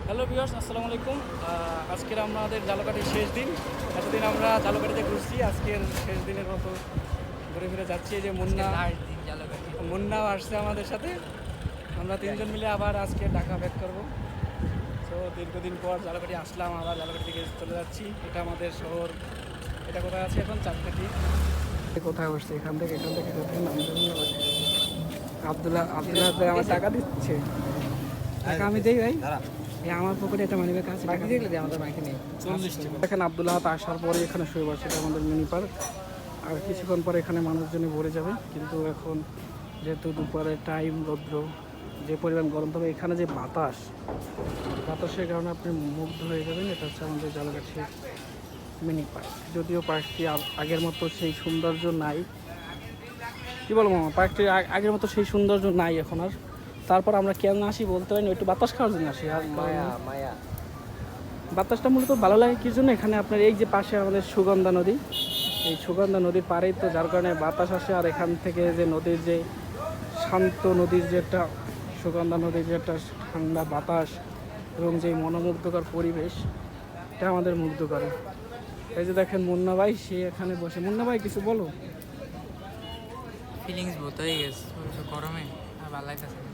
Hello viewers, আসসালামু আলাইকুম। আজকের আমাদের ঝালকাঠির শেষ দিন। এতদিন আমরা ঝালকাঠিতে ঘুরছি, আজকের শেষ দিনের মতো ঘুরে ফিরে যাচ্ছি। এই যে মুন্নাও আসছে আমাদের সাথে। আমরা তিনজন মিলে আবার আজকে ঢাকা ব্যাক করবো। তো দীর্ঘদিন পর ঝালকাঠি আসলাম, আবার ঝালকাঠি থেকে চলে যাচ্ছি। এটা আমাদের শহর। এটা কোথায় আছে এখন? চাঁদকাঠি। কোথায় বসছে? এখান থেকে কোথায় নাম আব্দুল্লাহ আমার টাকা দিচ্ছে। টাকা আমি দেই ভাই। আমার পকেটে একটা মানি ব্যাগ আছে, টাকা দেখলে আমাদের ব্যাংকে নেই। দেখেন আব্দুল্লাহ আসার পরে এখানে শুয়ে পড়ছে। এটা আমাদের মিনি পার্ক। আর কিছুক্ষণ পরে এখানে মানুষজনে ভরে যাবে, কিন্তু এখন যেহেতু দুপুরের টাইম, রৌদ্র, যে পরিমাণ গরম, তবে এখানে যে বাতাসের কারণে আপনি মুগ্ধ হয়ে যাবেন। এটা হচ্ছে আমাদের ঝালকাঠি মিনি পার্ক। যদিও পার্কটি আগের মতো সেই সৌন্দর্য নাই। কি বলবো মামা, পার্কটি আগের মতো সেই সৌন্দর্য নাই এখন আর। তারপর আমরা কেন আসি বলতে পারি না, একটু বাতাস খাওয়ার জন্য আসি। আর বাতাসটা মূলত ভালো লাগে কি জন্য, এখানে আপনার এই যে পাশে আমাদের সুগন্ধা নদী, এই সুগন্ধা নদীর পাড়েই তো, যার কারণে বাতাস আসে। আর এখান থেকে যে নদীর যে শান্ত, নদীর যে একটা সুগন্ধা নদীর যে একটা ঠান্ডা বাতাস এবং যে মনোমুগ্ধকর পরিবেশ, এটা আমাদের মুগ্ধ করে। এই যে দেখেন মুন্না ভাই, সে এখানে বসে। মুন্না ভাই কিছু বলো। ফিলিংস বহুত হয়ে গেছে গরমে, আর ভালো লাগতেছে না।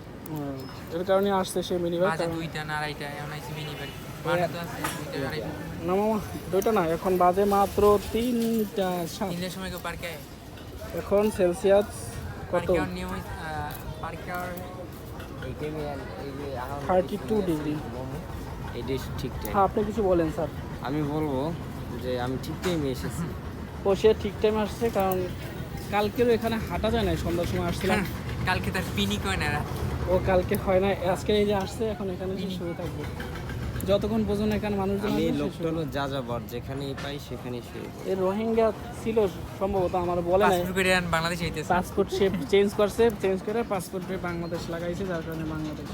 এর কারণে আসছে সে মিনি ভাই। বাজে 2টা না 2:30 এমন আইছি মিনি বাড়ি বাড়ি তো আছে 2টা 2:30। না মামা, 2টা না, এখন বাজে মাত্র 3টা 7। 3টার সময় কেউ পার্কে এখন সেলসিয়াস কত? পার্কে আর নিয়ম পার্কে আর 32 ডিগ্রি। এটাই ঠিক টাইম। হ্যাঁ, আপনি কিছু বলেন স্যার। আমি বলবো যে আমি ঠিক টাইমে এসেছি। ও সে ঠিক টাইমে আসছে, কারণ কালকেরও এখানে হাঁটা যায় না, সন্ধ্যার সময় আসছিলাম। কালকে তার পিনি কয় না রাত। ও কালকে হয় না, আজকে এই যে আসছে, এখন এখানে এসে শুয়ে থাকবো যতক্ষণ পর্যন্ত এখানে মানুষজন আমি আসবে, সে লোকটা শুয়ে হলো যাযাবর, যেখানেই পাই সেখানেই শুয়ে পড়ি। থাকবে। এর রোহিঙ্গা ছিল সম্ভবত, আমার বলে নাই। পাসপোর্ট করে বাংলাদেশ আইতেছে। পাসপোর্ট সে চেঞ্জ করে পাসপোর্টে বাংলাদেশ লাগাইছে, যার কারণে বাংলাদেশ।